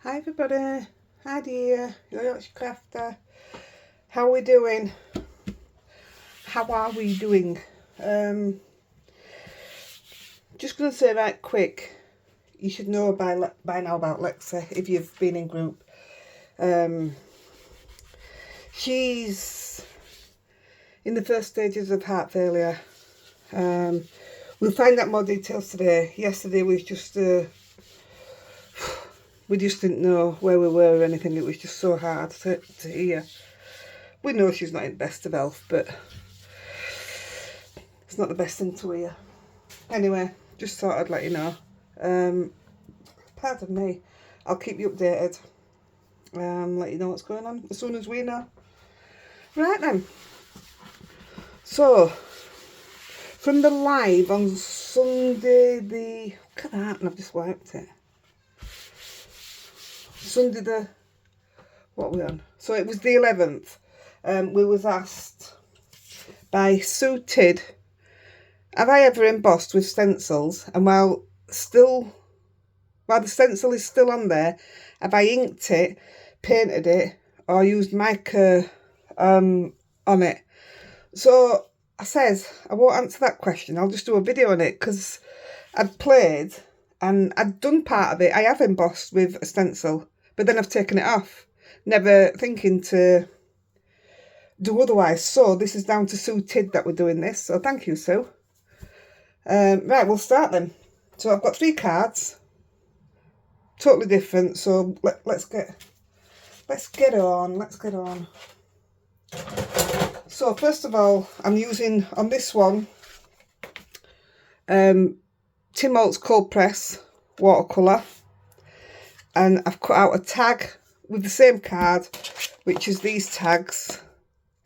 Hi everybody, Heidi here, your crafter. How are we doing? How are we doing? Just going to say right quick, you should know by now about Lexa if you've been in group. She's in the first stages of heart failure. We'll find out more details today. Yesterday was just we just didn't know where we were or anything. It was just so hard to hear. We know she's not in best of health, but it's not the best thing to hear. Anyway, just thought I'd let you know. Pardon me. I'll keep you updated. Let you know what's going on as soon as we know. Right then. So, from the live on Sunday look at that, and I've just wiped it. Sunday what are we on? So it was the 11th. We was asked by Suited, have I ever embossed with stencils? And while the stencil is still on there, have I inked it, painted it, or used mica on it? So I says I won't answer that question. I'll just do a video on it because I'd played and I'd done part of it. I have embossed with a stencil, but then I've taken it off, never thinking to do otherwise. So this is down to Suited that we're doing this. So thank you, Sue. Right, we'll start then. So I've got 3 cards, totally different. So let's get on. So first of all, I'm using on this one Tim Holtz cold press watercolor, and I've cut out a tag with the same card, which is these tags.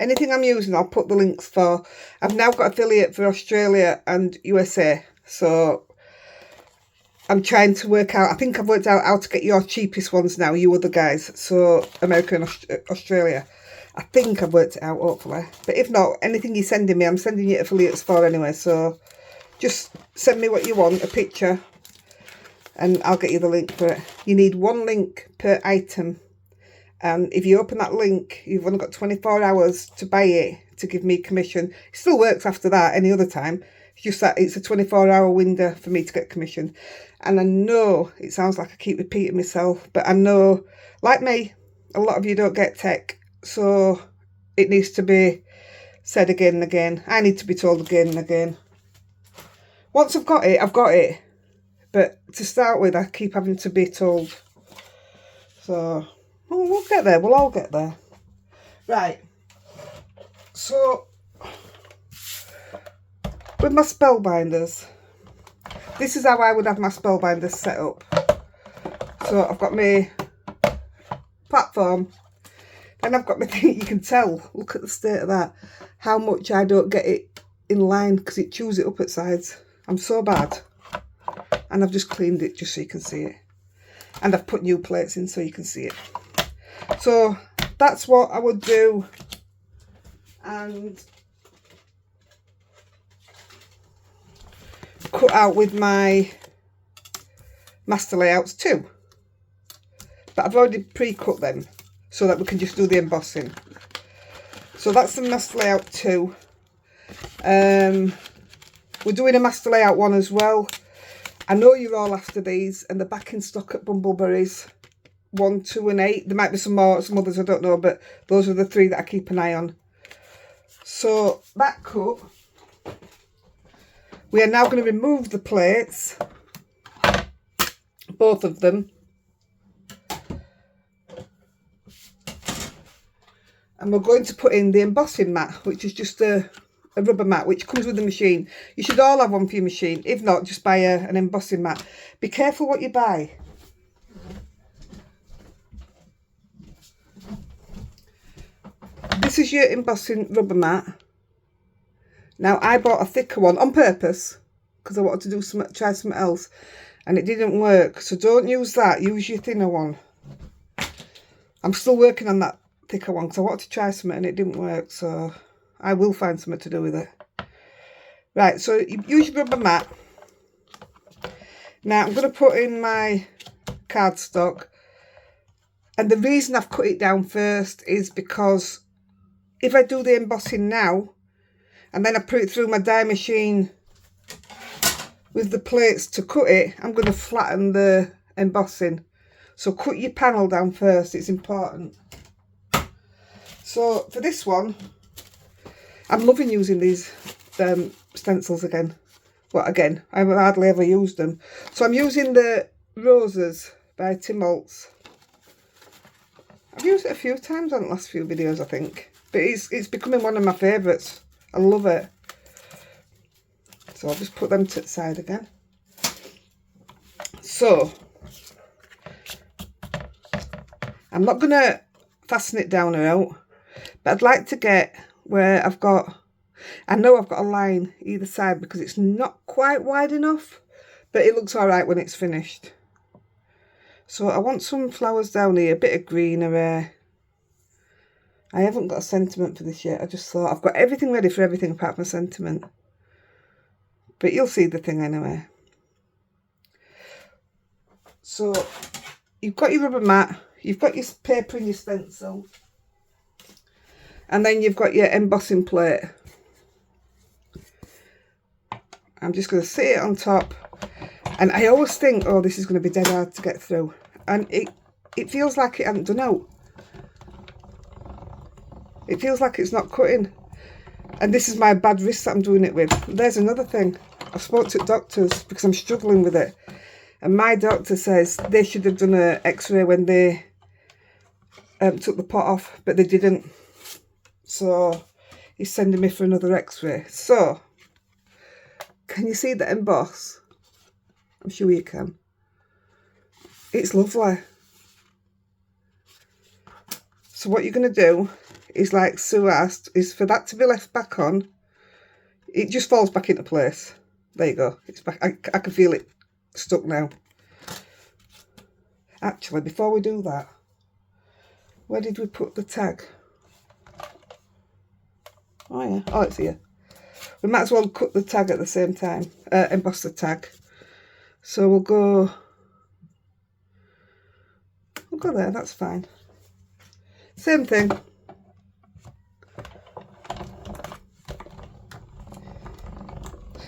Anything I'm using, I'll put the links for. I've now got affiliate for Australia and USA, so I'm trying to work out. I think I've worked out how to get your cheapest ones now, you other guys. So America and Australia. I think I've worked it out, hopefully. But if not, anything you're sending me, I'm sending you affiliates for anyway. So just send me what you want, a picture, and I'll get you the link for it. You need 1 link per item. And if you open that link, you've only got 24 hours to buy it to give me commission. It still works after that any other time. It's just that it's a 24-hour window for me to get commission. And I know it sounds like I keep repeating myself, but I know, like me, a lot of you don't get tech. So it needs to be said again and again. I need to be told again and again. Once I've got it, I've got it. But to start with, I keep having to be told. So we'll get there. We'll all get there. Right. So with my spellbinders, this is how I would have my spellbinders set up. So I've got my platform. Then I've got my thing. You can tell, look at the state of that, how much I don't get it in line because it chews it up at sides. I'm so bad. And I've just cleaned it just so you can see it. And I've put new plates in so you can see it. So that's what I would do. And cut out with my master layouts too. But I've already pre-cut them so that we can just do the embossing. So that's the master layout 2. We're doing a master layout 1 as well. I know you're all after these, and they're back in stock at Bumbleberries 1, 2 and 8. There might be some more, some others I don't know, but those are the 3 that I keep an eye on. So that cut, we are now going to remove the plates, both of them. And we're going to put in the embossing mat, which is just a rubber mat, which comes with the machine. You should all have one for your machine. If not, just buy an embossing mat. Be careful what you buy. This is your embossing rubber mat. Now, I bought a thicker one on purpose because I wanted to do try something else, and it didn't work. So don't use that. Use your thinner one. I'm still working on that thicker one because I wanted to try something and it didn't work. So I will find something to do with it. Right, so you use your rubber mat. Now I'm going to put in my cardstock And the reason I've cut it down first is because if I do the embossing now and then I put it through my die machine with the plates to cut it, I'm going to flatten the embossing. So cut your panel down first, it's important. So for this one, I'm loving using these stencils again. Well, again, I've hardly ever used them. So I'm using the Roses by Holtz. I've used it a few times on the last few videos, I think. But it's becoming one of my favourites. I love it. So I'll just put them to the side again. So, I'm not going to fasten it down or out. But I'd like to get where I've got... I know I've got a line either side because it's not quite wide enough. But it looks alright when it's finished. So I want some flowers down here, a bit of greenery. I haven't got a sentiment for this yet. I just thought I've got everything ready for everything apart from a sentiment. But you'll see the thing anyway. So you've got your rubber mat, you've got your paper and your stencil. And then you've got your embossing plate. I'm just going to sit it on top. And I always think, oh, this is going to be dead hard to get through. And it feels like it hasn't done out. It feels like it's not cutting. And this is my bad wrist that I'm doing it with. There's another thing. I spoke to doctors because I'm struggling with it. And my doctor says they should have done an x-ray when they took the pot off. But they didn't. So he's sending me for another x-ray. So, can you see the emboss? I'm sure you can. It's lovely. So what you're going to do is, like Sue asked, is for that to be left back on. It just falls back into place. There you go. It's back. I can feel it stuck now. Actually, before we do that, where did we put the tag? Oh yeah. Oh, it's here. We might as well cut the tag at the same time. Emboss the tag. So we'll go there, that's fine. Same thing.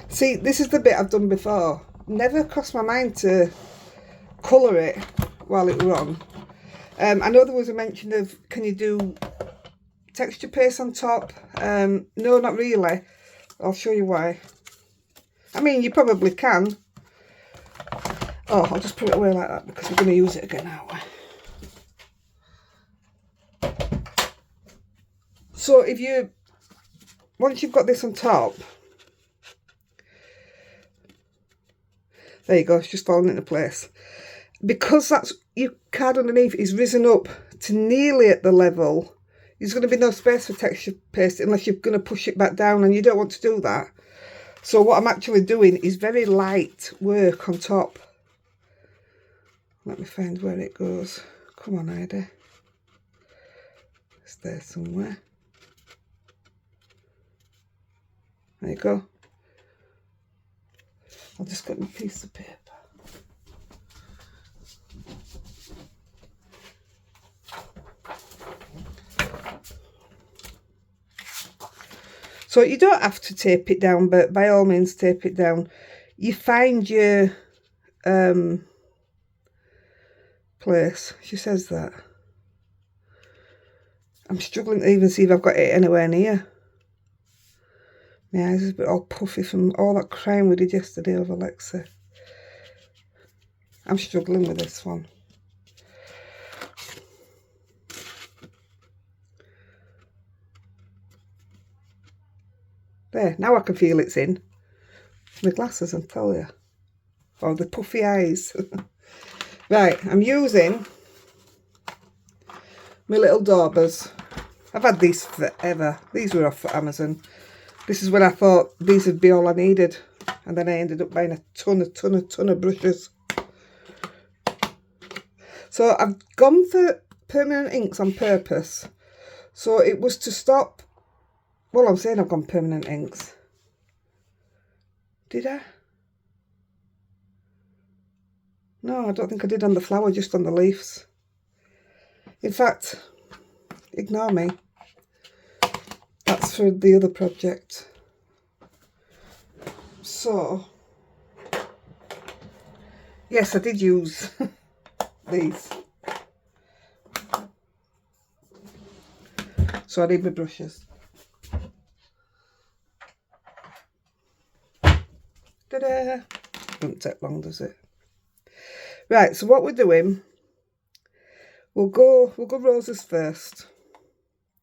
See, this is the bit I've done before. Never crossed my mind to colour it while it were on. I know there was a mention of, can you do texture paste on top? No, not really. I'll show you why. I mean, you probably can. Oh, I'll just put it away like that because we're going to use it again, aren't we? So once you've got this on top, there you go, it's just falling into place. Because that's your card underneath is risen up to nearly at the level, there's going to be no space for texture paste unless you're going to push it back down, and you don't want to do that. So what I'm actually doing is very light work on top. Let me find where it goes. Come on, Heidi. It's there somewhere. There you go. I'll just get my piece of paper. So you don't have to tape it down, but by all means tape it down. You find your place. She says that. I'm struggling to even see if I've got it anywhere near. My eyes is a bit all puffy from all that crying we did yesterday over Alexa. I'm struggling with this one. There, now I can feel it's in. My glasses, I'll tell you. Oh, the puffy eyes. Right, I'm using my little daubers. I've had these forever. These were off for Amazon. This is when I thought these would be all I needed. And then I ended up buying a ton of brushes. So I've gone for permanent inks on purpose. So it was to stop... Well, I'm saying I've gone permanent inks. Did I? No, I don't think I did on the flower, just on the leaves. In fact, ignore me. That's for the other project. So, yes, I did use these. So I need my brushes. Ta-da! Doesn't take long, does it? Right, so what we're doing, we'll go roses first.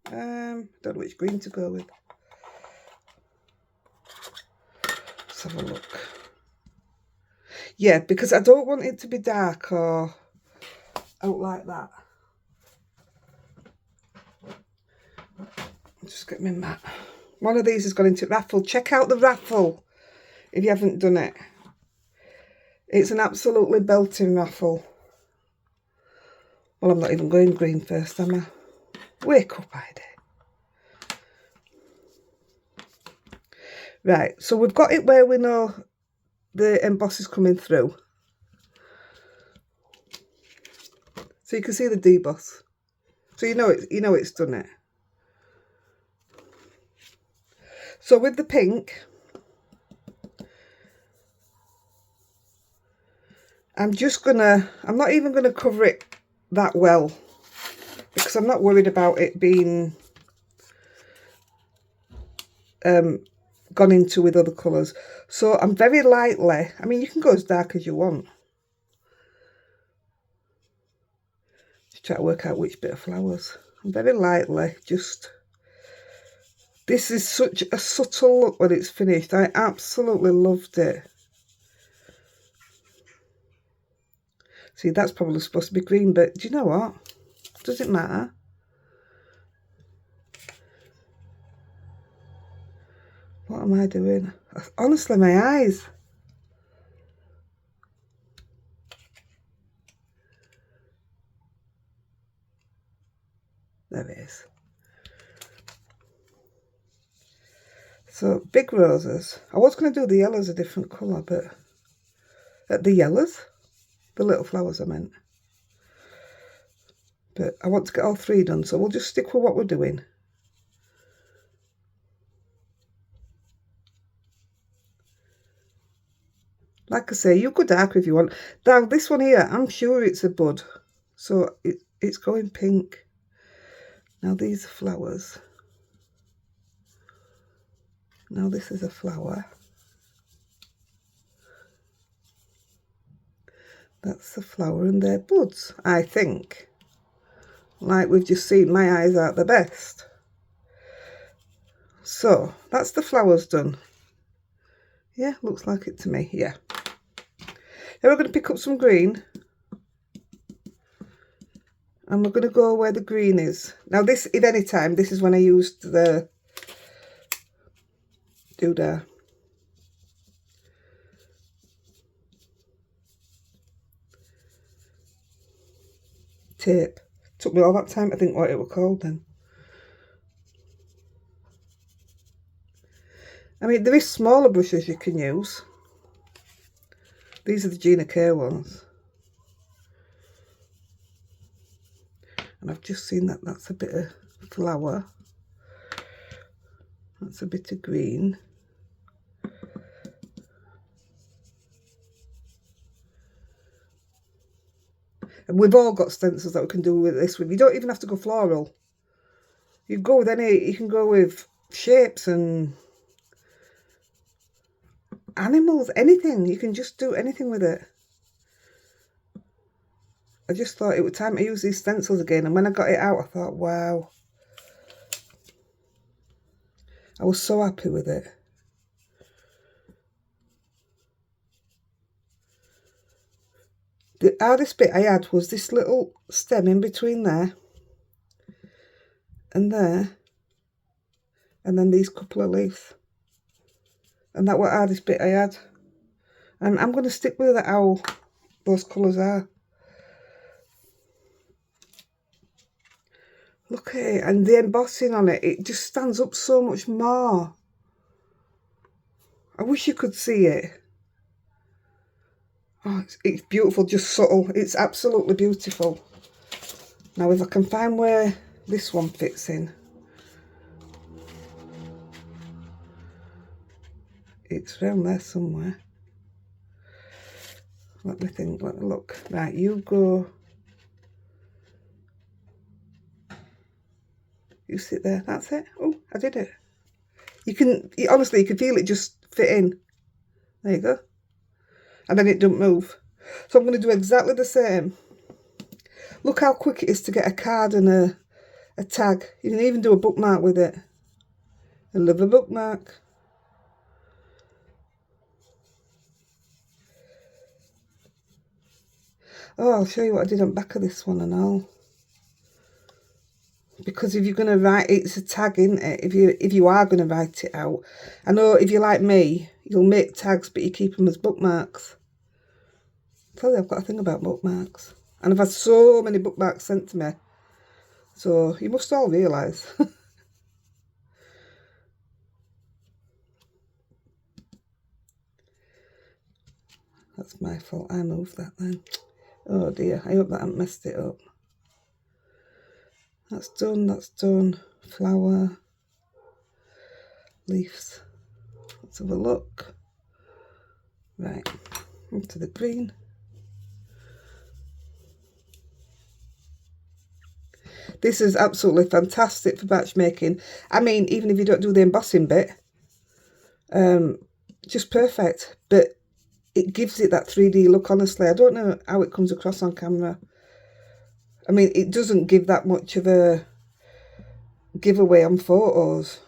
Don't know which green to go with. Let's have a look. Yeah, because I don't want it to be dark or out like that. I'll just get my mat. One of these has gone into raffle. Check out the raffle if you haven't done it. It's an absolutely belting raffle. Well, I'm not even going green first, am I? Wake up, Heidi. Right, so we've got it where we know the emboss is coming through. So you can see the deboss. So you know it's done it. So with the pink, I'm not even gonna cover it that well because I'm not worried about it being gone into with other colours. So I'm very lightly, I mean, you can go as dark as you want. Just try to work out which bit of flowers. I'm very lightly just, this is such a subtle look when it's finished. I absolutely loved it. See, that's probably supposed to be green, but do you know what? Does it matter? What am I doing? Honestly, my eyes. There it is. So, big roses. I was going to do the yellows a different colour, but... the yellows? The little flowers I meant. But I want to get all three done, so we'll just stick with what we're doing. Like I say, you go darker if you want. Now, this one here, I'm sure it's a bud. So, it's going pink. Now, these are flowers. Now, this is a flower. That's the flower and they're buds, I think. Like we've just seen, my eyes aren't the best. So, that's the flowers done. Yeah, looks like it to me, yeah. Now we're going to pick up some green. And we're going to go where the green is. Now this, at any time, this is when I used the doodah. Tape. Took me all that time to think what it was called then. I mean, there is smaller brushes you can use. These are the Gina K ones. And I've just seen that that's a bit of flower. That's a bit of green. And we've all got stencils that we can do with this with. You don't even have to go floral. You go with any, you can go with shapes and animals, anything. You can just do anything with it. I just thought it was time to use these stencils again. And when I got it out, I thought, wow. I was so happy with it. The hardest bit I had was this little stem in between there and there, and then these couple of leaves. And that was the hardest bit I had. And I'm going to stick with it how those colours are. Look at it, and the embossing on it, it just stands up so much more. I wish you could see it. Oh, it's beautiful, just subtle. It's absolutely beautiful. Now if I can find where this one fits in. It's around there somewhere. Let me think, let me look. Right, you go. You sit there, that's it. Oh, I did it. You can, honestly, you can feel it just fit in. There you go. And then it don't move. So I'm going to do exactly the same. Look how quick it is to get a card and a tag. You can even do a bookmark with it. I love a bookmark. Oh, I'll show you what I did on the back of this one and all. Because if you're going to write, it's a tag, isn't it? If you are going to write it out. I know if you're like me, you'll make tags, but you keep them as bookmarks. I tell you, I've got a thing about bookmarks. And I've had so many bookmarks sent to me. So you must all realise. That's my fault. I moved that then. Oh dear, I hope that I haven't messed it up. That's done, that's done. Flower. Leaves. Let's have a look. Right, into the green. This is absolutely fantastic for batch making. I mean, even if you don't do the embossing bit, just perfect. But it gives it that 3D look, honestly. I don't know how it comes across on camera. I mean, it doesn't give that much of a giveaway on photos.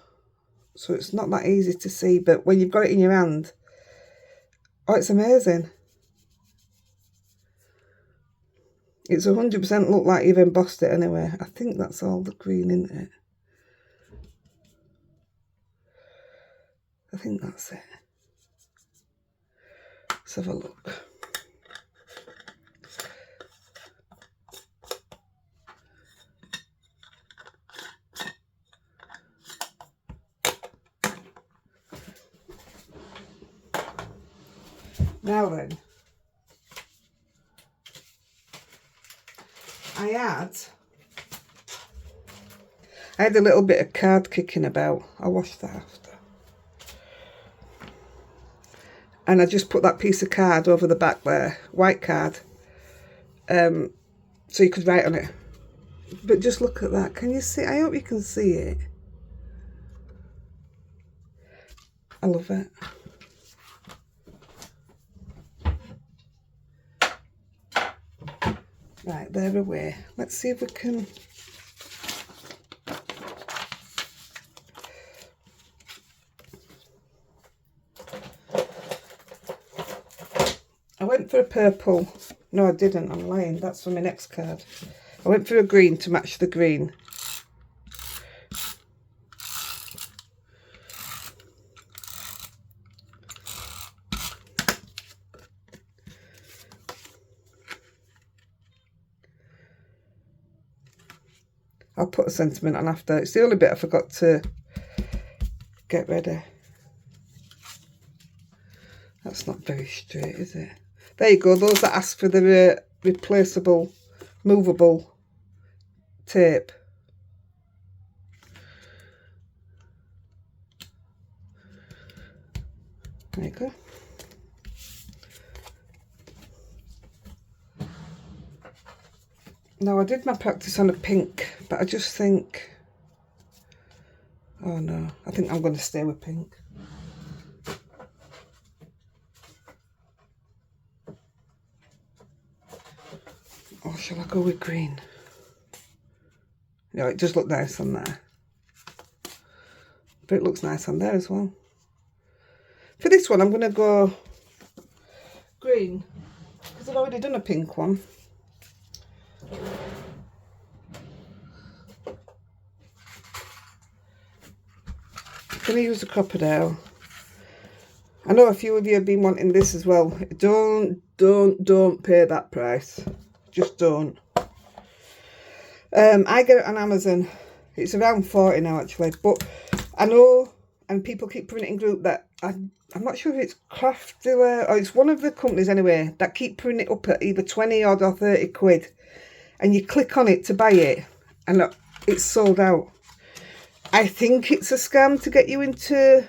So it's not that easy to see. But when you've got it in your hand, oh, it's amazing. It's 100% look like you've embossed it anyway. I think that's all the green, isn't it? I think that's it. Let's have a look. Now then, I had a little bit of card kicking about. I'll wash that after. And I just put that piece of card over the back there, white card, so you could write on it. But just look at that. Can you see? I hope you can see it. I love it. Right, they're away. Let's see if we can... I went for a purple. No, I didn't. I'm lying. That's for my next card. I went for a green to match the green. I'll put a sentiment on after. It's the only bit I forgot to get ready. That's not very straight, is it? There you go. Those that ask for the replaceable, movable tape. There you go. Now, I did my practice on a pink, but I just think, oh no, I think I'm going to stay with pink. Or shall I go with green? No, it does look nice on there. But it looks nice on there as well. For this one, I'm going to go green, because I've already done a pink one. I'm going to use a crocodile. I know a few of you have been wanting this as well. Don't pay that price. Just don't. I get it on Amazon. It's around 40 now actually, but I know, and people keep putting it in group, that I'm not sure if it's Crafty or it's one of the companies anyway that keep putting it up at either 20 odd or 30 quid. and you click on it to buy it, and look, it's sold out. I think it's a scam to get you into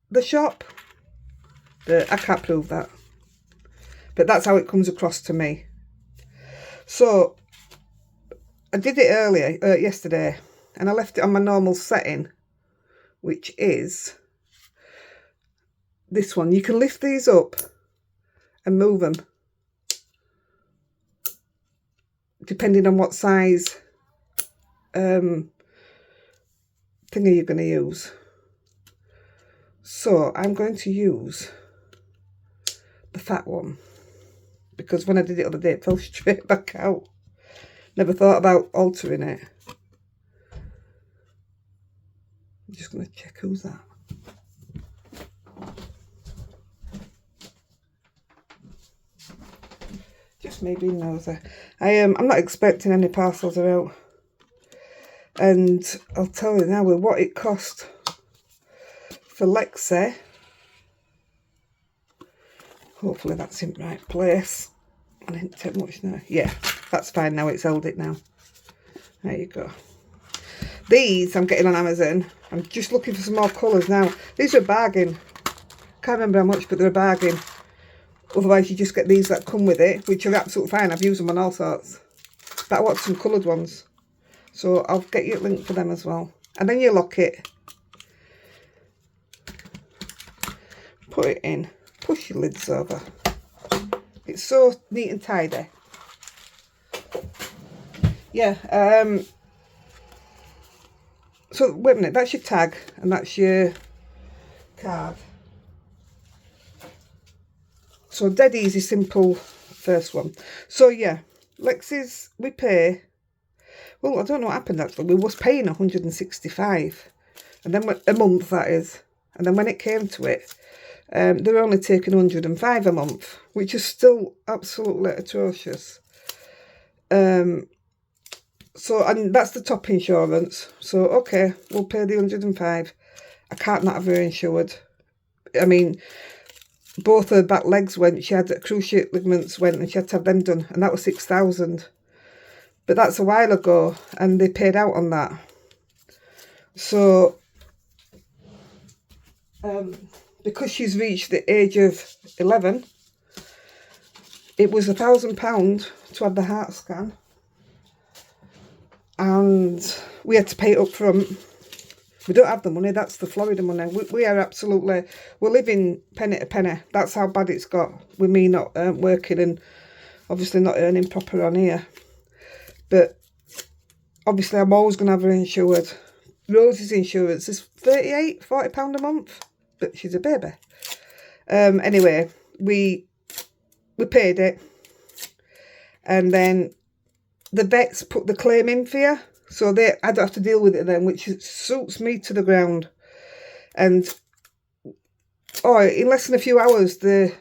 the shop, but I can't prove that. But that's how it comes across to me. So I did it earlier, yesterday, and I left it on my normal setting, which is this one. You can lift these up and move them, depending on what size thing you're going to use. So I'm going to use the fat one, because when I did it the other day, it fell straight back out. Never thought about altering it. I'm just going to check who's that. Just maybe nosy. I'm not expecting any parcels are out. And I'll tell you now with what it cost for Lexi. Hopefully that's in the right place. I didn't take much now. Yeah, that's fine now. It's held it now. There you go. These I'm getting on Amazon. I'm just looking for some more colours now. These are a bargain. Can't remember how much, but they're a bargain. Otherwise you just get these that come with it, which are absolutely fine. I've used them on all sorts. But I want some coloured ones. So I'll get you a link for them as well. And then you lock it. Put it in. Push your lids over. It's so neat and tidy. Yeah. So wait a minute. That's your tag and that's your card. So dead easy, simple first one. So yeah, Lexi's, we pay, well, I don't know what happened actually. We was paying 165, and then a month, that is. And then when it came to it, they were only taking 105 a month, which is still absolutely atrocious. So, and that's the top insurance. So, okay, we'll pay the 105. I can't not have her insured. I mean, both her back legs went. She had cruciate ligaments went, and she had to have them done, and that was 6,000. But that's a while ago, and they paid out on that. So, because she's reached the age of 11, it was £1,000 to have the heart scan, and we had to pay it up front. We don't have the money. That's the Florida money. We are absolutely, we're living penny to penny. That's how bad it's got with me not working and obviously not earning proper on here. But obviously I'm always going to have her insured. Rosie's insurance is £40 a month, but she's a baby. Anyway, we paid it, and then the vets put the claim in for you. So I don't have to deal with it then, which suits me to the ground. And, in less than a few hours, the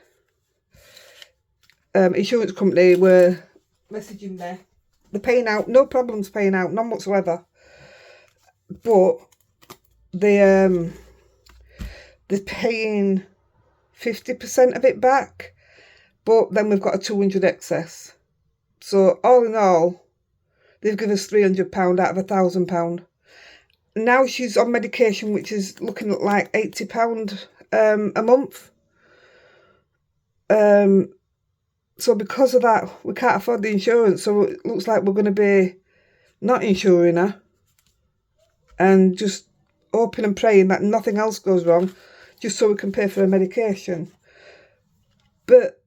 insurance company were messaging me. They're paying out, no problems paying out, none whatsoever. But they're paying 50% of it back. But then we've got a 200 excess. So all in all, they've given us £300 out of £1,000. Now she's on medication, which is looking at like £80 a month. So because of that, we can't afford the insurance. So it looks like we're going to be not insuring her and just hoping and praying that nothing else goes wrong, just so we can pay for her medication. But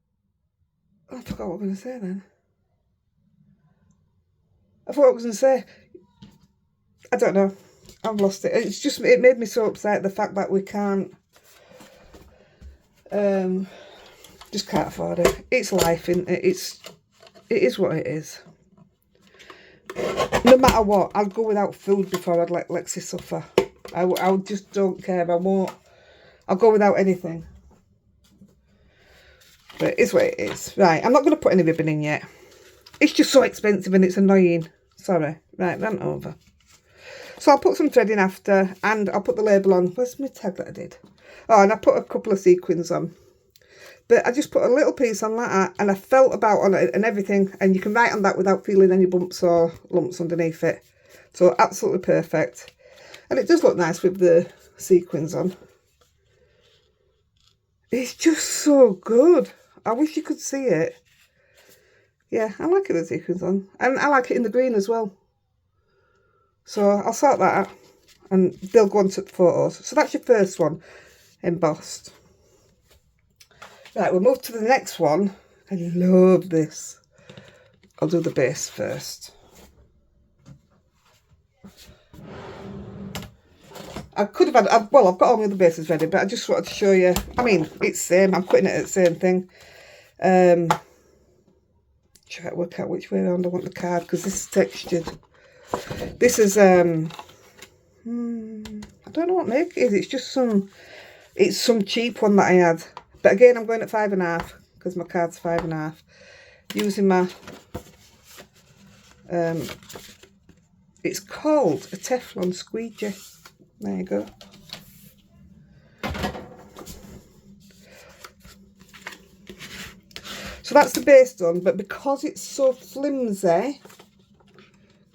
I forgot what I was going to say then. I thought I was going to say, I don't know, I've lost it. It's just, it made me so upset, the fact that we can't, just can't afford it. It's life, isn't it? It is what it is. No matter what, I'll go without food before I'd let Lexi suffer. I just don't care, I won't. I'll go without anything. But it's what it is. Right, I'm not going to put any ribbon in yet. It's just so expensive and it's annoying. Sorry. Right, rant over. So I'll put some thread in after, and I'll put the label on. Where's my tag that I did? Oh, and I put a couple of sequins on. But I just put a little piece on like that, and I felt about on it and everything, and you can write on that without feeling any bumps or lumps underneath it. So absolutely perfect. And it does look nice with the sequins on. It's just so good. I wish you could see it. Yeah, I like it with sequins on. And I like it in the green as well. So I'll sort that out. And they'll go on to the photos. So that's your first one, embossed. Right, we'll move to the next one. I love this. I'll do the base first. I could have had, well, I've got all my other bases ready, but I just wanted to show you. I mean, it's the same. I'm putting it at the same thing. Try to work out which way around I want the card, because this is textured. This is, I don't know what make it is. It's just some cheap one that I had. But again, I'm going at 5.5 because my card's 5.5. Using my, it's called a Teflon squeegee. There you go. So that's the base done, but because it's so flimsy,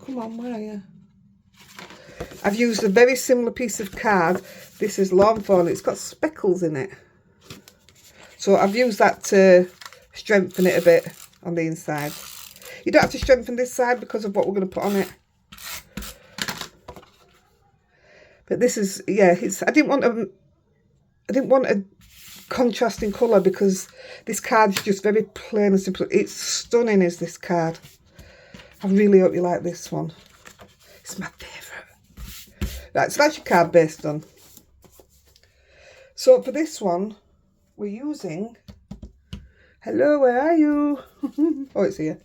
come on, where are you? I've used a very similar piece of card. This is Lawn Fawn. It's got speckles in it. So I've used that to strengthen it a bit on the inside. You don't have to strengthen this side because of what we're going to put on it. But this is, yeah, it's, I didn't want a contrasting colour because this card's just very plain and simple. It's stunning, is this card. I really hope you like this one. It's my favourite. Right, so that's your card base done. So for this one, we're using, hello, where are you? Oh, it's here.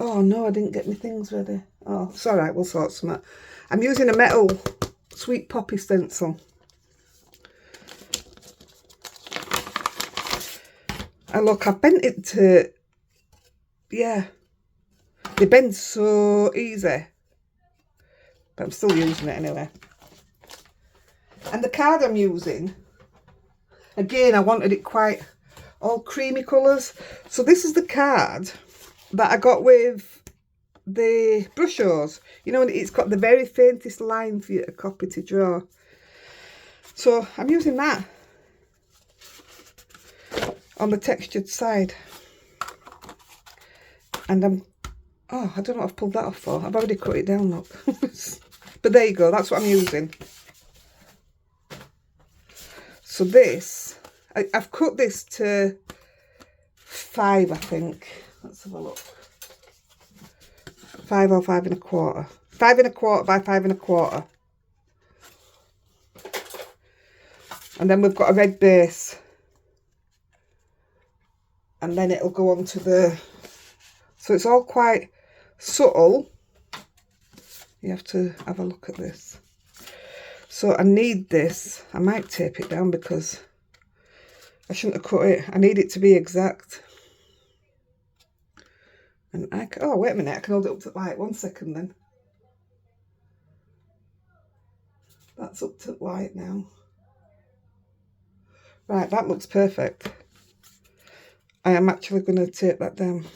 Oh no, I didn't get my things ready. Oh, it's all right, we'll sort some out. I'm using a metal Sweet Poppy stencil. And look, I've bent it to, yeah, they bend so easy. But I'm still using it anyway. And the card I'm using, again, I wanted it quite all creamy colours. So this is the card that I got with the brushos. You know, it's got the very faintest line for you to copy to draw. So I'm using that on the textured side. And oh, I don't know what I've pulled that off for. I've already cut it down, look. But there you go, that's what I'm using. So this, I've cut this to 5, I think. Let's have a look. 5 or 5 1/4. 5 1/4 by 5 1/4. And then we've got a red base. And then it'll go on to the, so it's all quite subtle. You have to have a look at this. So I need this. I might tape it down because I shouldn't have cut it. I need it to be exact. And I can, oh, wait a minute. I can hold it up to light. 1 second then. That's up to light now. Right, that looks perfect. I am actually going to tape that down.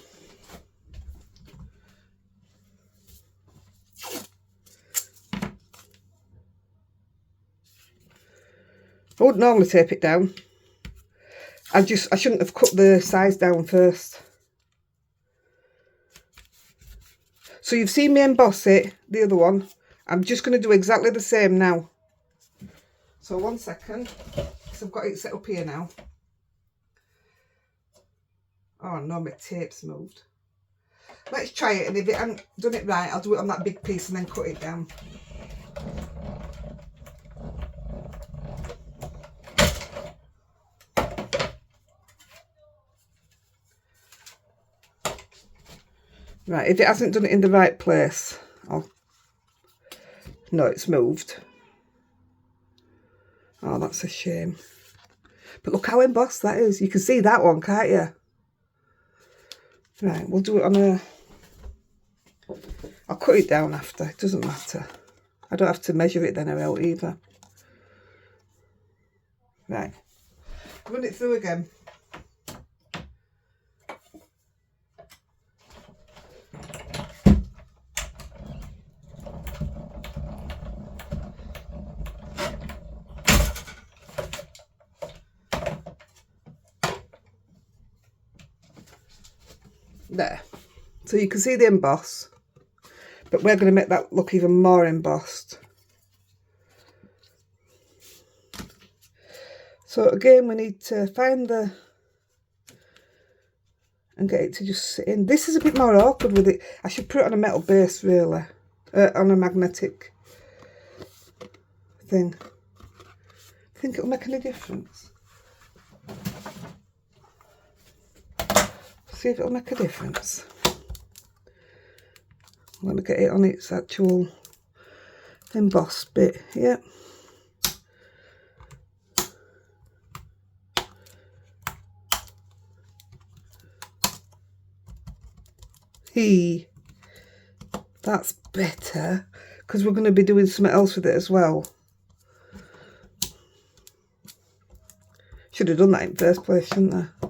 I wouldn't normally tape it down. I shouldn't have cut the size down first. So you've seen me emboss it, the other one. I'm just going to do exactly the same now. So 1 second, because I've got it set up here now. Oh no, my tape's moved. Let's try it, and if it hasn't done it right, I'll do it on that big piece and then cut it down. Right, if it hasn't done it in the right place, no, it's moved. Oh, that's a shame. But look how embossed that is. You can see that one, can't you? Right, we'll do it on a... I'll cut it down after. It doesn't matter. I don't have to measure it then out either. Right. run it through again. There. So you can see the emboss, but we're going to make that look even more embossed. So again, we need to find the, and get it to just sit in. This is a bit more awkward with it. I should put it on a metal base really, on a magnetic thing. Think it'll make any difference? See if it'll make a difference. Let me get it on its actual embossed bit. Yep. That's better, because we're going to be doing something else with it as well. Should have done that in first place, shouldn't I? I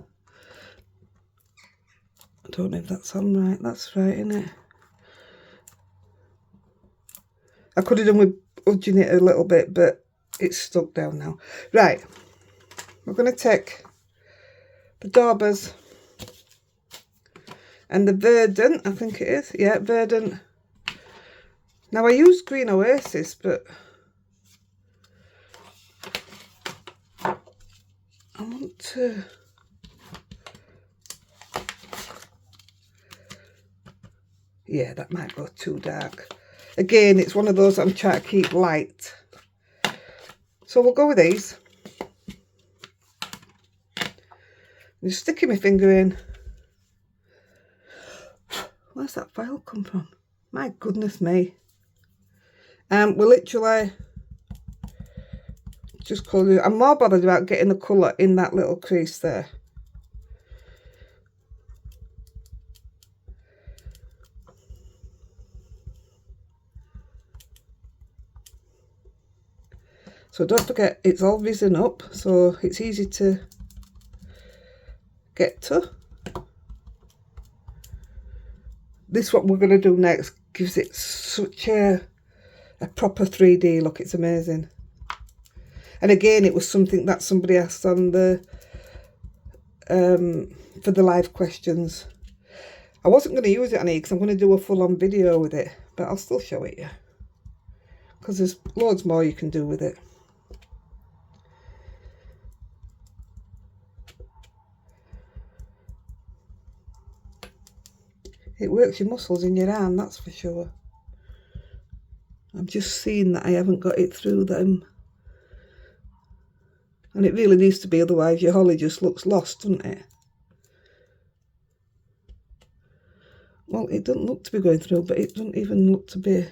don't know if that's on right. That's right, isn't it? I could have done with udging it a little bit, but it's stuck down now. Right, we're going to take the daubers and the verdant, I think it is. Yeah, verdant. Now I use Green Oasis, but I want to... Yeah, that might go too dark. Again, it's one of those I'm trying to keep light. So we'll go with these. I'm just sticking my finger in. Where's that file come from? My goodness me. We're literally just colouring. I'm more bothered about getting the colour in that little crease there. So don't forget, it's all risen up, so it's easy to get to. This, what we're going to do next, gives it such a proper 3D look. It's amazing. And again, it was something that somebody asked on the for the live questions. I wasn't going to use it on here because I'm going to do a full-on video with it, but I'll still show it you, because there's loads more you can do with it. It works your muscles in your arm, that's for sure. I'm just seeing that I haven't got it through them. And it really needs to be, otherwise your holly just looks lost, doesn't it? Well, it doesn't look to be going through, but it doesn't even look to be...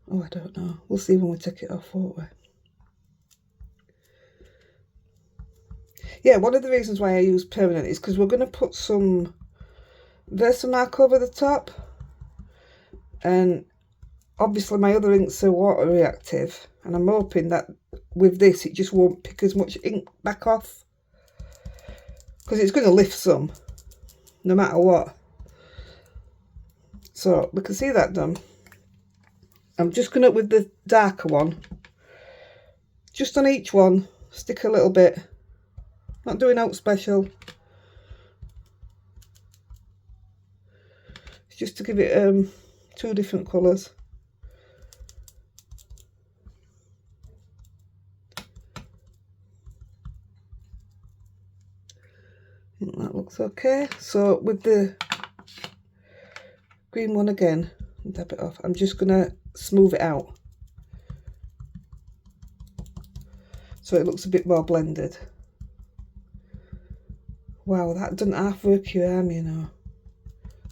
Oh, I don't know. We'll see when we take it off, won't we? Yeah, one of the reasons why I use permanent is because we're going to put some Versamark over the top. And obviously my other inks are water reactive. And I'm hoping that with this it just won't pick as much ink back off. Because it's going to lift some, no matter what. So we can see that done. I'm just going to, with the darker one, just on each one, stick a little bit. Not doing out special. It's just to give it two different colours. I think that looks okay. So with the green one again, dab it off. I'm just going to smooth it out so it looks a bit more blended. Wow, that doesn't half work your arm, you know.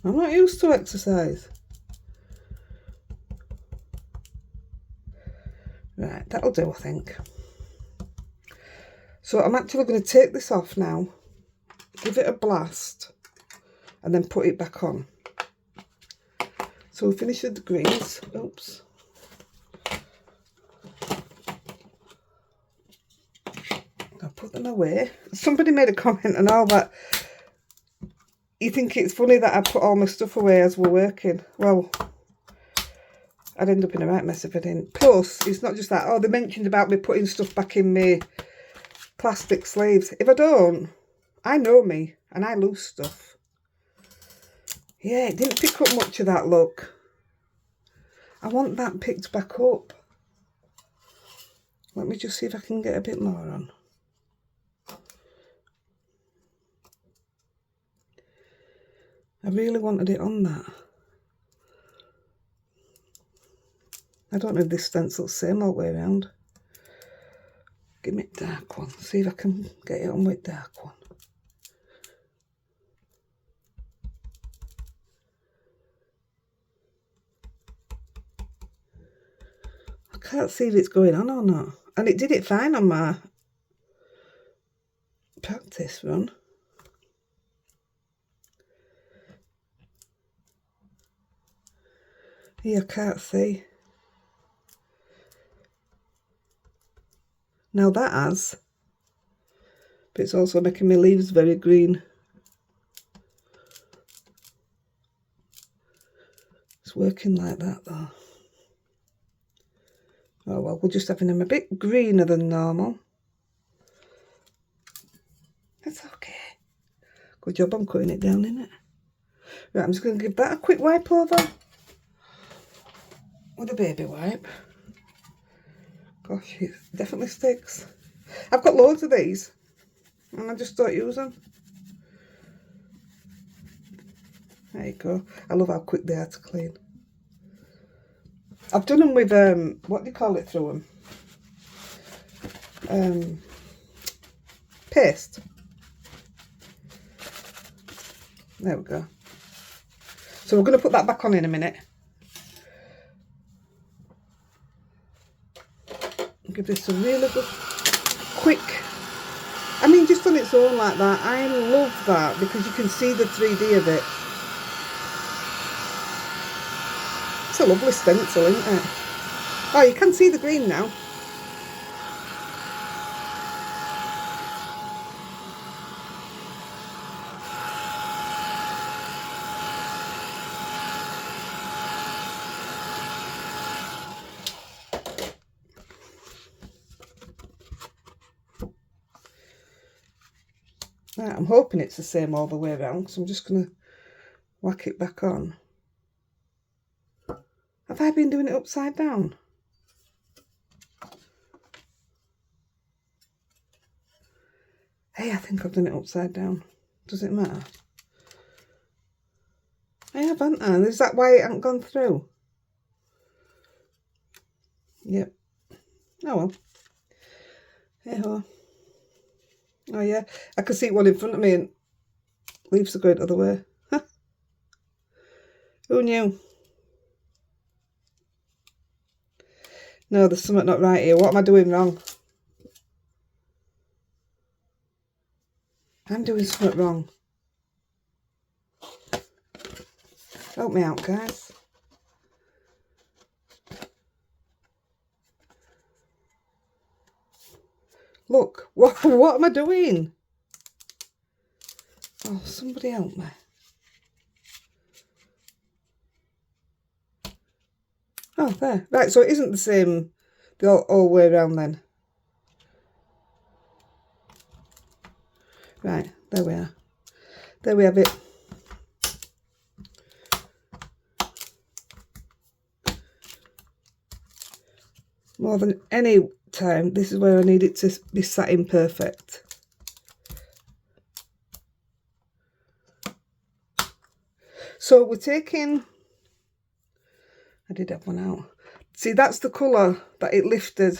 I'm not used to exercise. Right, that'll do, I think. So I'm actually going to take this off now, give it a blast, and then put it back on. So we'll finish with the greens. Oops. put them away. Somebody made a comment and all that. You think it's funny that I put all my stuff away as we're working. Well, I'd end up in a right mess if I didn't. Plus, it's not just that. Oh, they mentioned about me putting stuff back in my plastic sleeves. If I don't, I know me and I lose stuff. Yeah, it didn't pick up much of that, look. I want that picked back up. Let me just see if I can get a bit more on. I really wanted it on that. I don't know if this stencil's the same all the way around. Give me a dark one. See if I can get it on with dark one. I can't see if it's going on or not. And it did it fine on my practice run. Here, I can't see. Now that has, but it's also making my leaves very green. It's working like that though. Oh well, we're just having them a bit greener than normal. That's okay. Good job on cutting it down, innit? Right, I'm just going to give that a quick wipe over with a baby wipe. Gosh, it definitely sticks. I've got loads of these and I just don't use them. There you go. I love how quick they are to clean. I've done them with, what do you call it through them? Paste. There we go. So we're going to put that back on in a minute. Give this a really good, quick, I mean just on its own like that. I love that because you can see the 3D of it. It's a lovely stencil, isn't it? Oh, you can see the green now. Right, I'm hoping it's the same all the way around because I'm just going to whack it back on. Have I been doing it upside down? Hey, I think I've done it upside down. Does it matter? I have, haven't I? Is that why it hasn't gone through? Yep. Oh well. Hey ho. Oh yeah, I can see one in front of me and leaves are going the other way. Huh. Who knew? No, there's something not right here. What am I doing wrong? I'm doing something wrong. Help me out, guys. Look, what am I doing? Oh, somebody help me. Oh, there. Right, so it isn't the same the all way around then. Right, there we are. There we have it. More than any time, this is where I need it to be sat in perfect. So we're taking, I did have one out. See, that's the colour that it lifted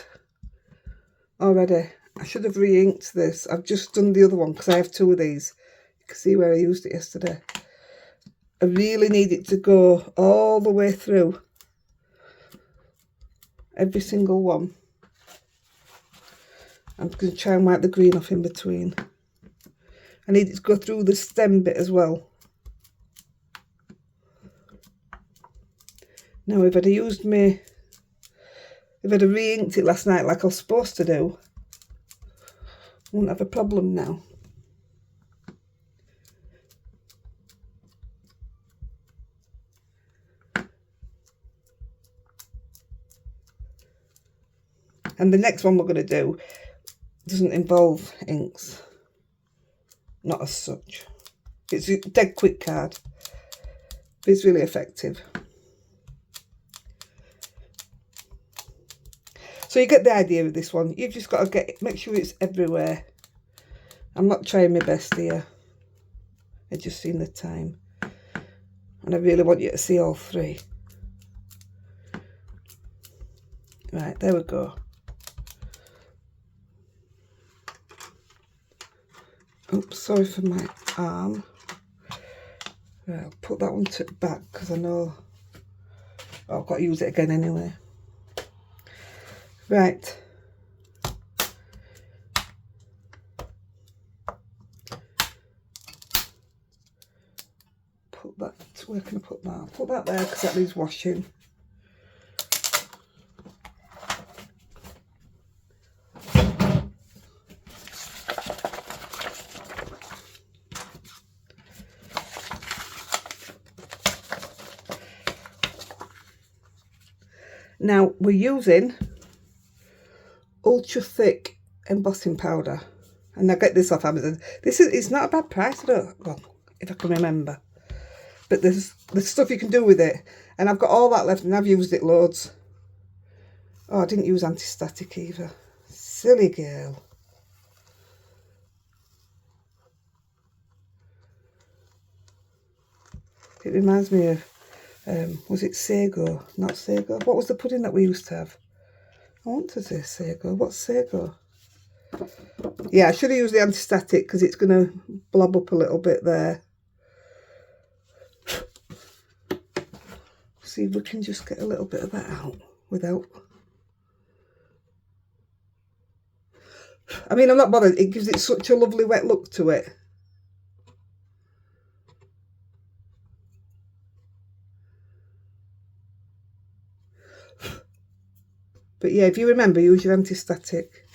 already. I should have re-inked this. I've just done the other one because I have two of these. You can see where I used it yesterday. I really need it to go all the way through. Every single one. I'm going to try and wipe the green off in between. I need it to go through the stem bit as well. Now if I'd used if I'd re-inked it last night like I was supposed to do, Won't have a problem now. And the next one we're going to do doesn't involve inks. Not as such. It's a dead quick card. It's really effective. So you get the idea of this one. You've just got to make sure it's everywhere. I'm not trying my best here. I've just seen the time. And I really want you to see all three. Right, there we go. Oops, sorry for my arm. Right, I'll put that one to the back because I know I've got to use it again anyway. Right. Put that, where can I put that? I'll put that there because that needs washing. Now we're using ultra thick embossing powder, and I get this off Amazon. It's not a bad price, well, if I can remember, but there's stuff you can do with it, and I've got all that left and I've used it loads. Oh, I didn't use anti-static either. Silly girl. It reminds me of was it sago? Not sago. What was the pudding that we used to have? I want to say sago. What's sago? Yeah, I should have used the anti-static because it's going to blob up a little bit there. See if we can just get a little bit of that out without... I mean, I'm not bothered. It gives it such a lovely wet look to it. But yeah, if you remember, use your anti-static.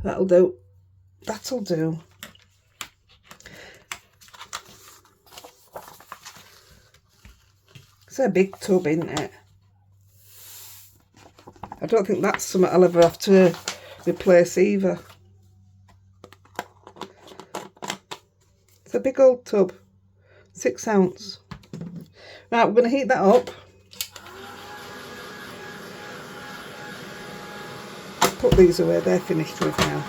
That'll do. That'll do. It's a big tub, isn't it? I don't think that's something I'll ever have to replace either. It's a big old tub, 6 ounce. Right, we're going to heat that up. Put these away, they're finished with now.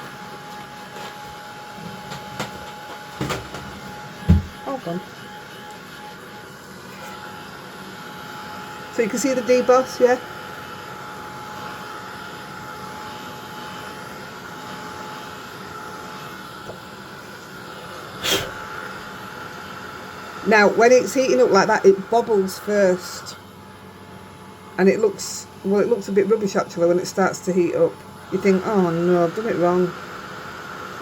Hold on. So you can see the deboss, yeah? Now, when it's heating up like that, it bobbles first. And it looks, well, it looks a bit rubbish actually when it starts to heat up. You think, oh no, I've done it wrong.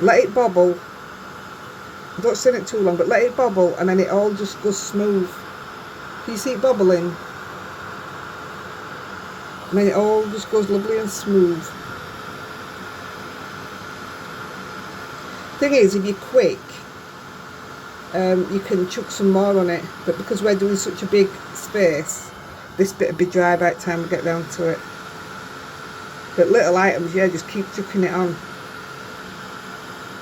Let it bobble. Don't stir it too long, but let it bobble and then it all just goes smooth. Can you see it bubbling? And then it all just goes lovely and smooth. Thing is, if you're quick, you can chuck some more on it, but because we're doing such a big space, this bit will be dry by the time we get down to it. But little items, yeah, just keep chucking it on.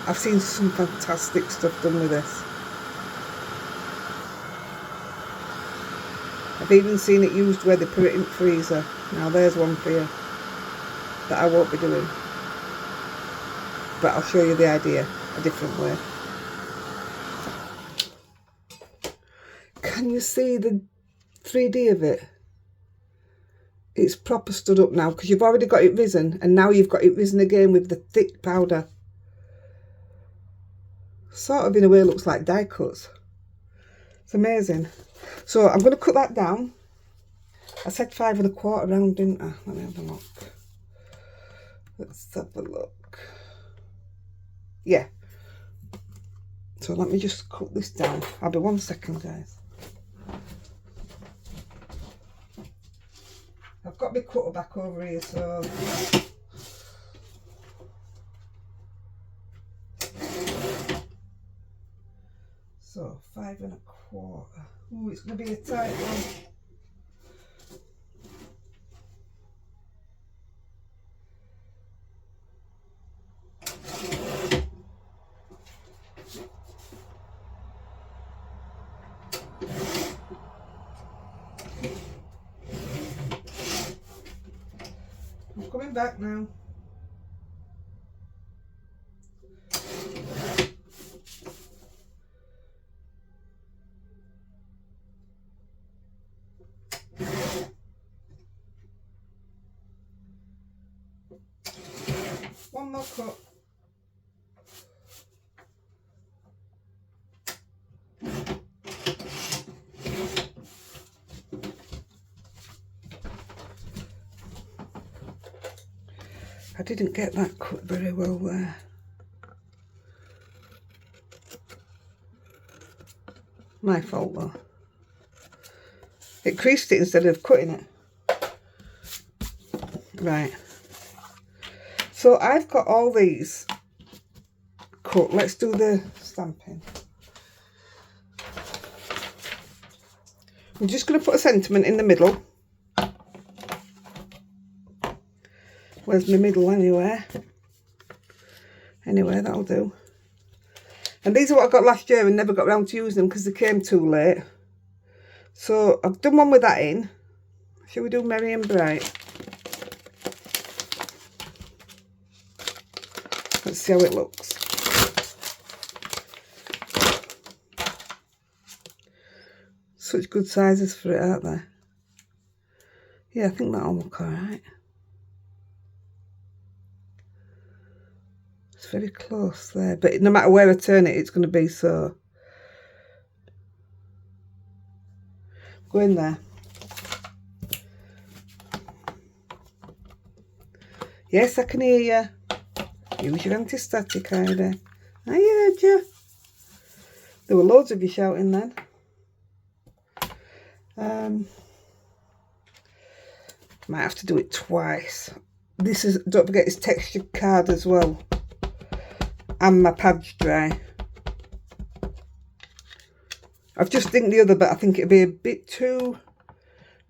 I've seen some fantastic stuff done with this. I've even seen it used where they put it in the freezer. Now there's one for you that I won't be doing, but I'll show you the idea a different way. Can you see the 3D of it? It's proper stood up now because you've already got it risen, and now you've got it risen again with the thick powder. Sort of in a way looks like die cuts. It's amazing. So I'm going to cut that down. I said 5 1/4 round, didn't I? Let me have a look. Let's have a look. Yeah. So let me just cut this down. I'll be 1 second, guys. I've got my cutter back over here, so so 5 1/4. Oh, it's going to be a tight one. I'm coming back now. One more cut. I didn't get that cut very well there. My fault though. It creased it instead of cutting it. Right. So I've got all these cut. Let's do the stamping. I'm just going to put a sentiment in the middle. Where's my middle anyway? Anyway, that'll do. And these are what I got last year and never got around to using them because they came too late. So I've done one with that in. Shall we do Merry and Bright? Let's see how it looks. Such good sizes for it, aren't they? Yeah, I think that'll look alright. It's very close there, but no matter where I turn it, it's going to be so. Go in there. Yes, I can hear you. Use your anti-static, Heidi. I heard you. There were loads of you shouting then. Might have to do it twice. This is, don't forget, it's textured card as well. And my pad's dry. I've just think the other bit, I think it'd be a bit too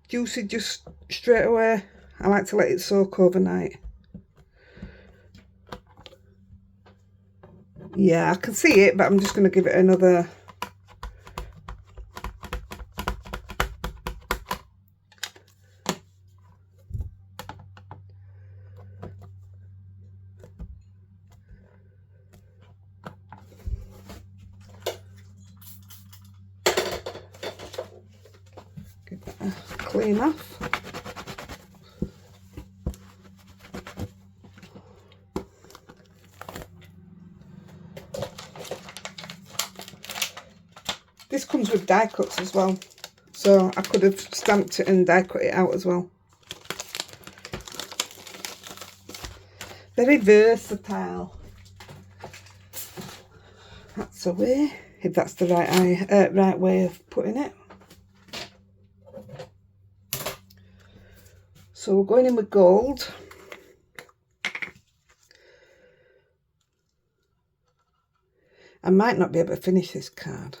juicy just straight away. I like to let it soak overnight. Yeah, I can see it, but I'm just going to give it another. Give that a clean off. This comes with die cuts as well, so I could have stamped it and die cut it out as well. Very versatile. That's a way, if that's the right way of putting it. So we're going in with gold. I might not be able to finish this card,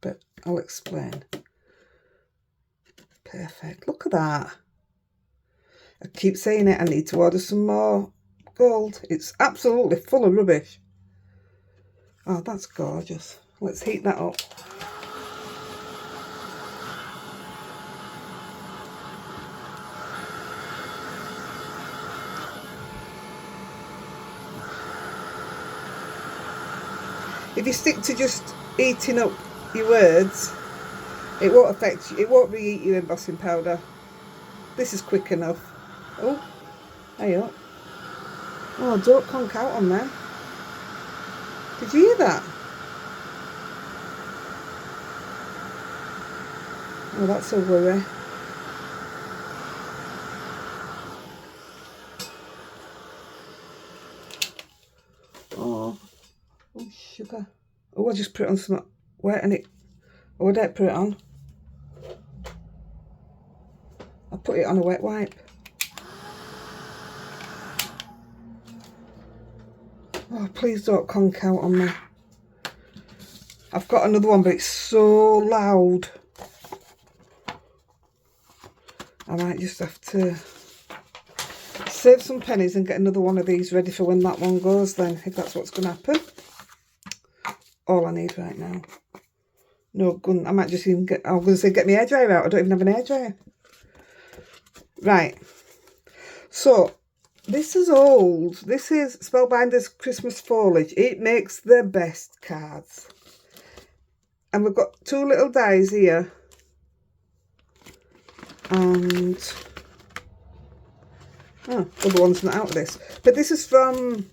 but I'll explain. Perfect. Look at that. I keep saying it, I need to order some more gold. It's absolutely full of rubbish. Oh, that's gorgeous. Let's heat that up. If you stick to just heating up your words, it won't affect you, it won't reheat your embossing powder. This is quick enough. Oh, hey up. Oh, don't conk out on there. Did you hear that? Oh, that's a worry. Oh, sugar. I just put it on some wet and it... Oh, I don't put it on. I put it on a wet wipe. Oh, please don't conk out on me. I've got another one, but it's so loud. I might just have to save some pennies and get another one of these ready for when that one goes then, if that's what's going to happen. All I need right now. No gun. I might just even get... I was going to say get my hairdryer out. I don't even have an hairdryer. Right. So, this is old. This is Spellbinder's Christmas Foliage. It makes the best cards. And we've got two little dies here. And... oh, other one's not out of this. But this is from...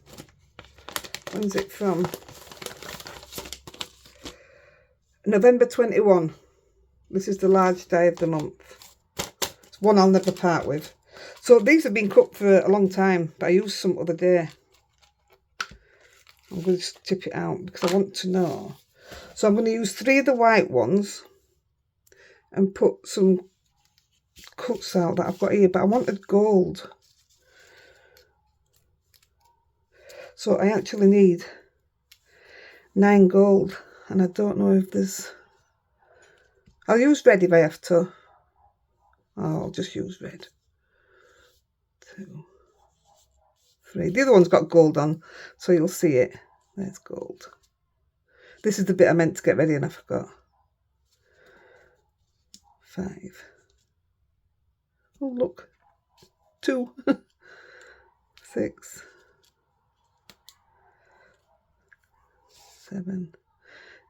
when's it from? November 21. This is the large die of the month. It's one I'll never part with. So these have been cut for a long time, but I used some other day. I'm going to just tip it out because I want to know. So I'm going to use 3 of the white ones and put some cuts out that I've got here, but I wanted gold. So I actually need 9 gold, and I don't know if there's... I'll use red if I have to. Oh, I'll just use red. 2, 3. The other one's got gold on, so you'll see it. There's gold. This is the bit I meant to get ready and I forgot. 5. Oh, look. 2. 6. 7.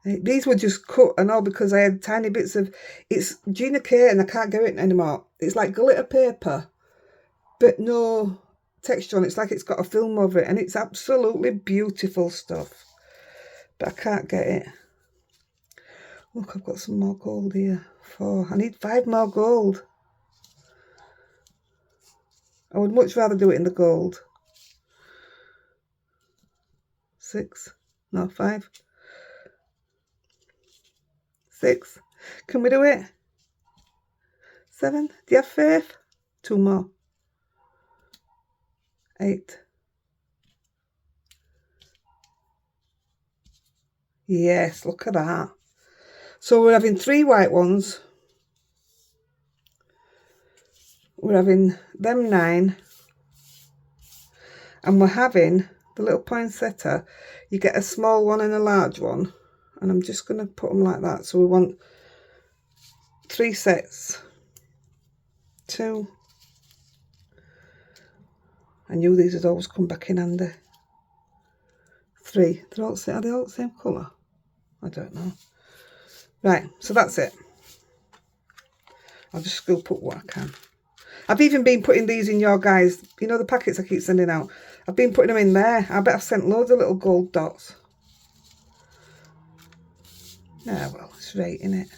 8. These were just cut and all because I had tiny bits of... It's Gina K and I can't get it anymore. It's like glitter paper, but no texture on it. It's like it's got a film over it, and it's absolutely beautiful stuff. But I can't get it. Look, I've got some more gold here. 4. I need 5 more gold. I would much rather do it in the gold. 6. No, 5. 6. Can we do it? 7. Do you have faith? 2 more. 8. Yes, look at that. So we're having 3 white ones. We're having them 9. And we're having the little poinsettia. You get a small one and a large one. And I'm just going to put them like that. So we want 3 sets. 2. I knew these would always come back in handy. 3. Are they all the same colour? I don't know. Right, so that's it. I'll just scoop up what I can. I've even been putting these in your guys, you know the packets I keep sending out. I've been putting them in there. I bet I've sent loads of little gold dots. Yeah, well, it's right, innit?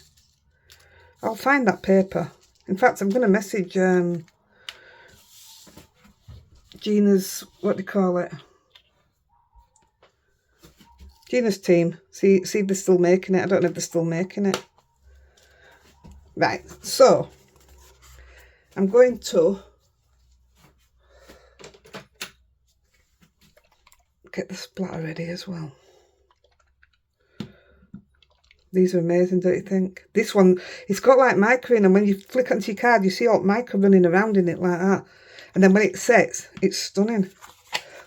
I'll find that paper. In fact, I'm going to message Gina's, what do you call it? Gina's team. See if they're still making it. I don't know if they're still making it. Right, so I'm going to get the splatter ready as well. These are amazing, don't you think? This one, it's got like mica in, and when you flick onto your card, you see all mica running around in it like that. And then when it sets, it's stunning.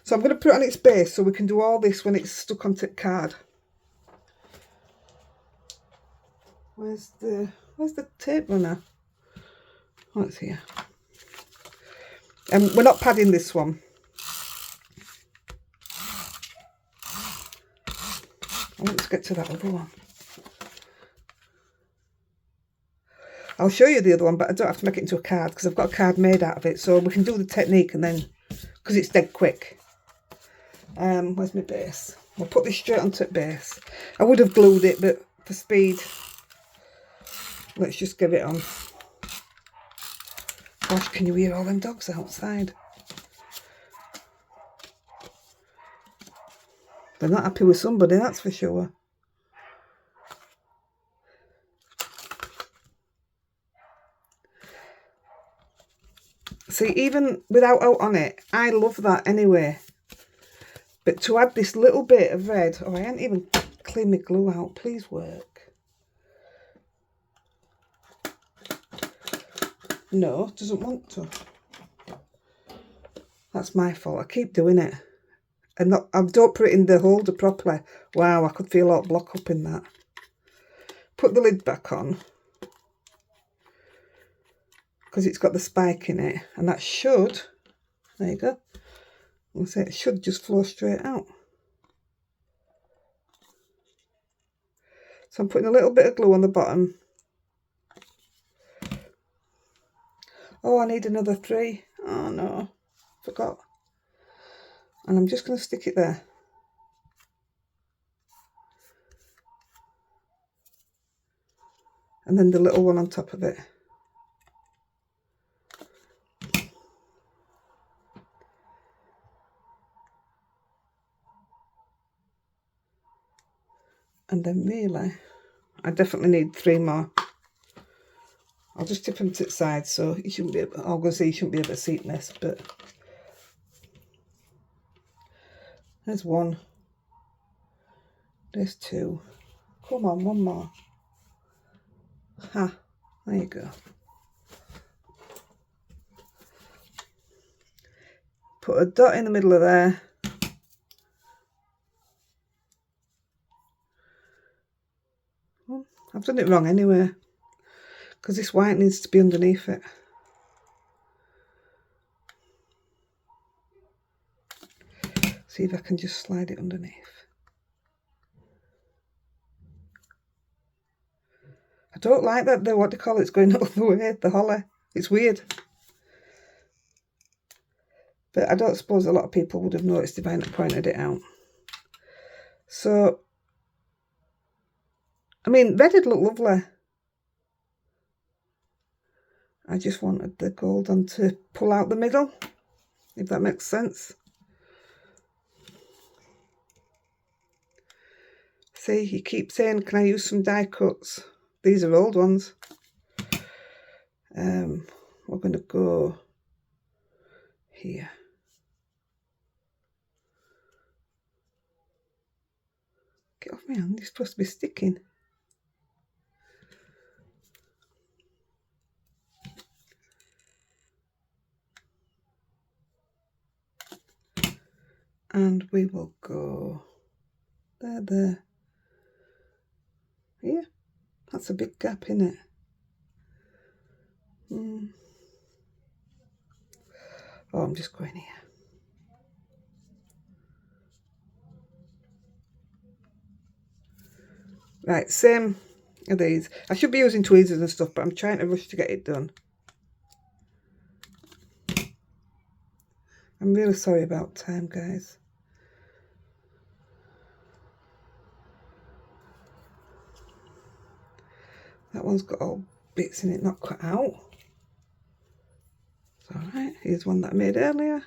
So I'm going to put it on its base so we can do all this when it's stuck onto the card. Where's the tape runner? Oh, it's here. And we're not padding this one. I want to get to that other one. I'll show you the other one, but I don't have to make it into a card because I've got a card made out of it. So we can do the technique and then, because it's dead quick. Where's my base? We'll put this straight onto the base. I would have glued it, but for speed, let's just get it on. Gosh, can you hear all them dogs outside? They're not happy with somebody, that's for sure. See, even without out on it, I love that anyway. But to add this little bit of red, oh, I ain't even cleaned my glue out. Please work. No, doesn't want to. That's my fault. I keep doing it. And I don't put it in the holder properly. Wow, I could feel a lot block up in that. Put the lid back on. Because it's got the spike in it. And that should, there you go. I'll say it should just flow straight out. So I'm putting a little bit of glue on the bottom. Oh, I need another 3. Oh no, forgot. And I'm just going to stick it there. And then the little one on top of it. And then really, I definitely need 3 more. I'll just tip them to the side so you shouldn't be able, I'm going to say you shouldn't be able to see it mess, but there's 1. There's 2. Come on, 1 more. Ha, there you go. Put a dot in the middle of there. Oh, I've done it wrong anyway, because this white needs to be underneath it. See if I can just slide it underneath. I don't like that, the watercolor, it's going all the way, the holly. It's weird. But I don't suppose a lot of people would have noticed if I hadn't pointed it out. So, I mean, red would look lovely. I just wanted the gold on to pull out the middle, if that makes sense. See, you keep saying, can I use some die cuts? These are old ones. We're going to go here. Get off my hand, you're supposed to be sticking. And we will go there. Yeah, that's a big gap in it. Oh, I'm just going here. Right, same of these. I should be using tweezers and stuff, but I'm trying to rush to get it done. I'm really sorry about time, guys. That one's got all bits in it not cut out. It's alright. Here's one that I made earlier.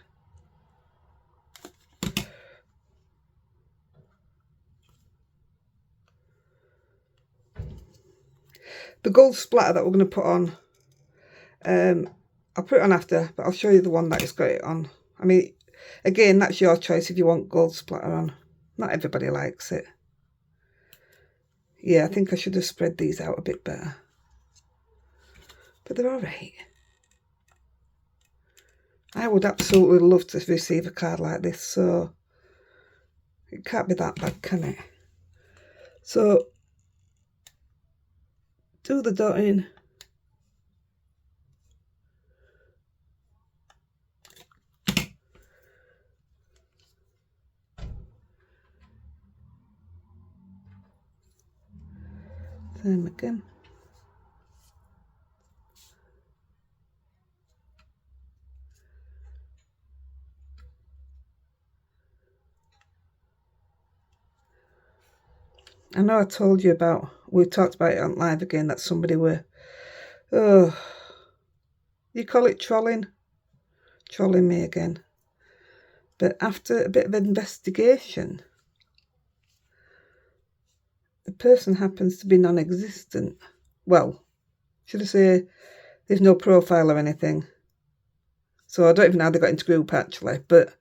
The gold splatter that we're going to put on, I'll put it on after, but I'll show you the one that has got it on. I mean, again, that's your choice if you want gold splatter on. Not everybody likes it. Yeah, I think I should have spread these out a bit better. But they're alright. I would absolutely love to receive a card like this, so it can't be that bad, can it? So, do the dotting. Same again. I know I told you about, we talked about it on live again, that somebody were, oh, you call it trolling me again. But after a bit of investigation, the person happens to be non-existent. Well, should I say, there's no profile or anything. So I don't even know how they got into group actually, but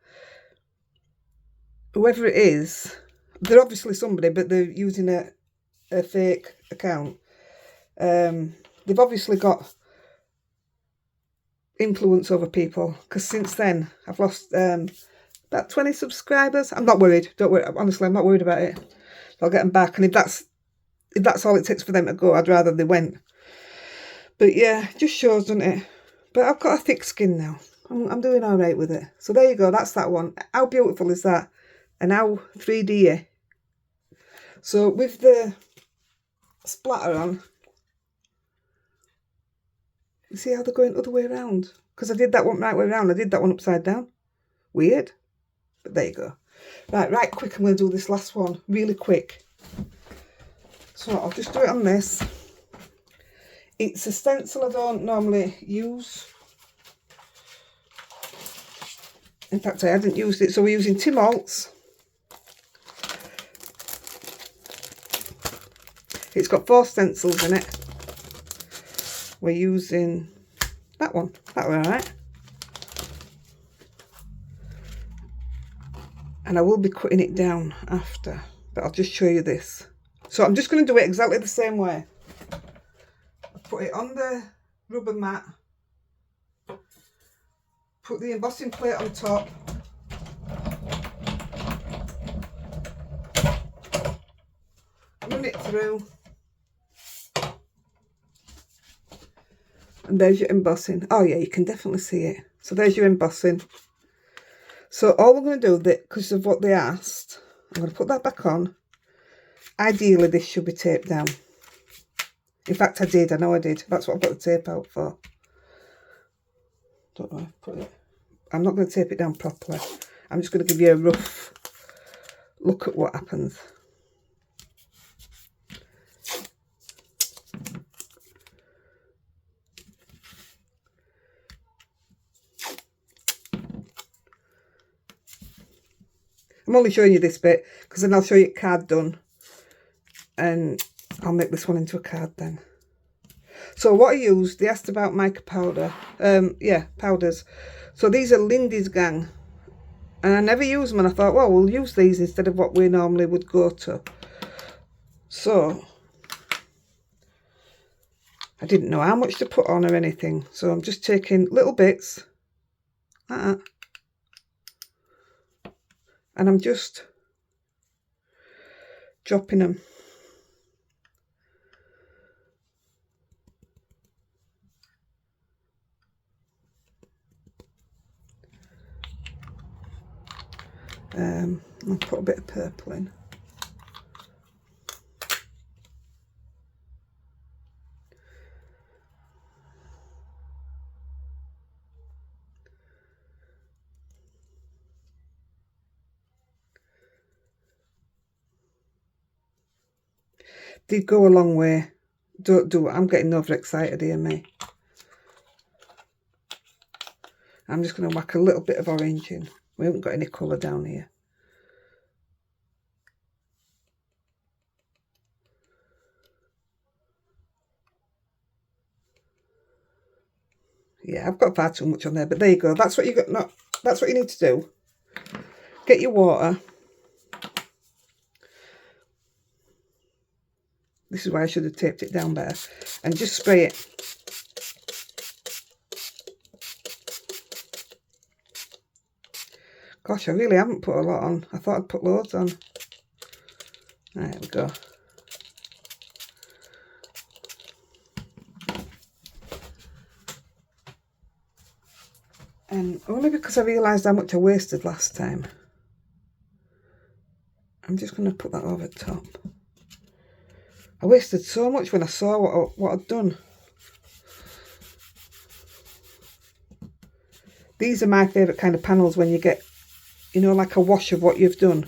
whoever it is, they're obviously somebody, but they're using a fake account. They've obviously got influence over people, because since then I've lost about 20 subscribers. I'm not worried, don't worry, honestly, I'm not worried about it. I'll get them back, and if that's all it takes for them to go, I'd rather they went. But yeah, just shows, doesn't it? But I've got a thick skin now. I'm doing all right with it. So there you go, that's that one. How beautiful is that? And how 3D. So with the splatter on, you see how they're going other way around? Because I did that one right way around. I did that one upside down. Weird. But there you go. Right quick, I'm going to do this last one really quick. So I'll just do it on this. It's a stencil I don't normally use. In fact, I hadn't used it. So we're using Tim Holtz. It's got 4 stencils in it. We're using that one. That one, alright. And I will be cutting it down after, but I'll just show you this. So I'm just going to do it exactly the same way. I put it on the rubber mat, put the embossing plate on top, run it through, and there's your embossing. Oh yeah, you can definitely see it. So there's your embossing. So all we're going to do, because of what they asked, I'm going to put that back on. Ideally, this should be taped down. In fact, I know I did. That's what I've got the tape out for. Don't know, put it. I'm not going to tape it down properly. I'm just going to give you a rough look at what happens. I'm only showing you this bit because then I'll show you a card done, and I'll make this one into a card then. So what I used, they asked about mica powder. Yeah, powders. So these are Lindy's Gang, and I never use them, and I thought, well, we'll use these instead of what we normally would go to. So I didn't know how much to put on or anything, so I'm just taking little bits like that. And I'm just dropping them. I'll put a bit of purple in. Did go a long way. Don't do it. I'm getting overexcited here, me. I'm just going to whack a little bit of orange in. We haven't got any colour down here. Yeah, I've got far too much on there, but there you go. That's what you got. Not. That's what you need to do. Get your water. This is why I should have taped it down better. And just spray it. Gosh, I really haven't put a lot on. I thought I'd put loads on. There we go. And only because I realised how much I wasted last time, I'm just going to put that over the top. I wasted so much when I saw what I'd done. These are my favourite kind of panels, when you get, you know, like a wash of what you've done.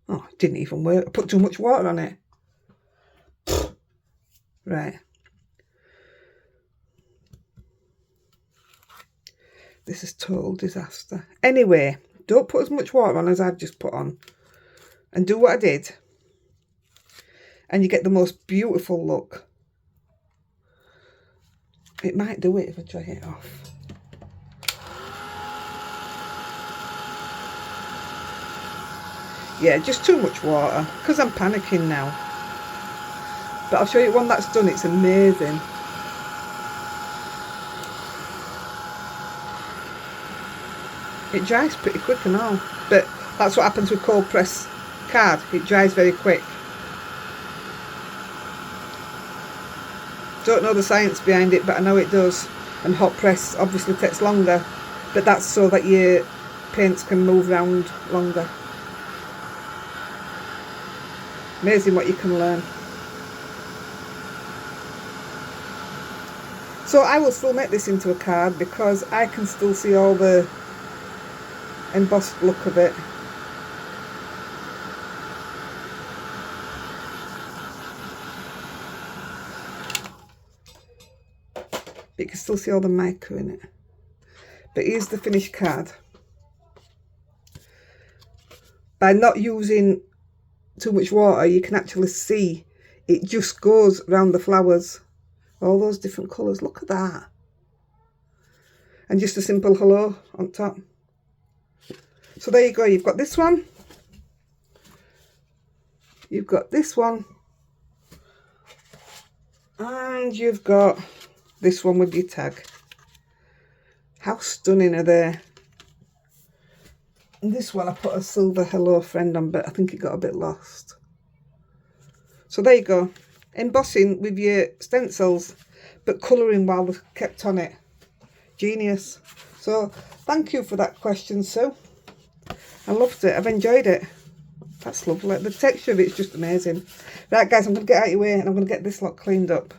Oh, it didn't even work. I put too much water on it. Right. This is total disaster. Anyway, don't put as much water on as I've just put on. And do what I did. And you get the most beautiful look. It might do it if I dry it off. Yeah, just too much water, because I'm panicking now. But I'll show you one that's done, it's amazing. It dries pretty quick and all, but that's what happens with cold press card, it dries very quick. Don't know the science behind it, but I know it does. And hot press obviously takes longer, but that's so that your paints can move around longer. Amazing what you can learn. So I will still make this into a card because I can still see all the embossed look of it. You can still see all the mica in it. But here's the finished card. By not using too much water, you can actually see it just goes around the flowers. All those different colours, look at that. And just a simple hello on top. So there you go, you've got this one. You've got this one. And you've got this one with your tag. How stunning are they? And this one I put a silver hello friend on, but I think it got a bit lost. So there you go. Embossing with your stencils, but colouring while they're kept on it. Genius. So thank you for that question, Sue. I loved it. I've enjoyed it. That's lovely. The texture of it's just amazing. Right guys, I'm going to get out of your way and I'm going to get this lot cleaned up.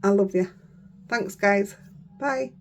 I love you. Thanks guys. Bye.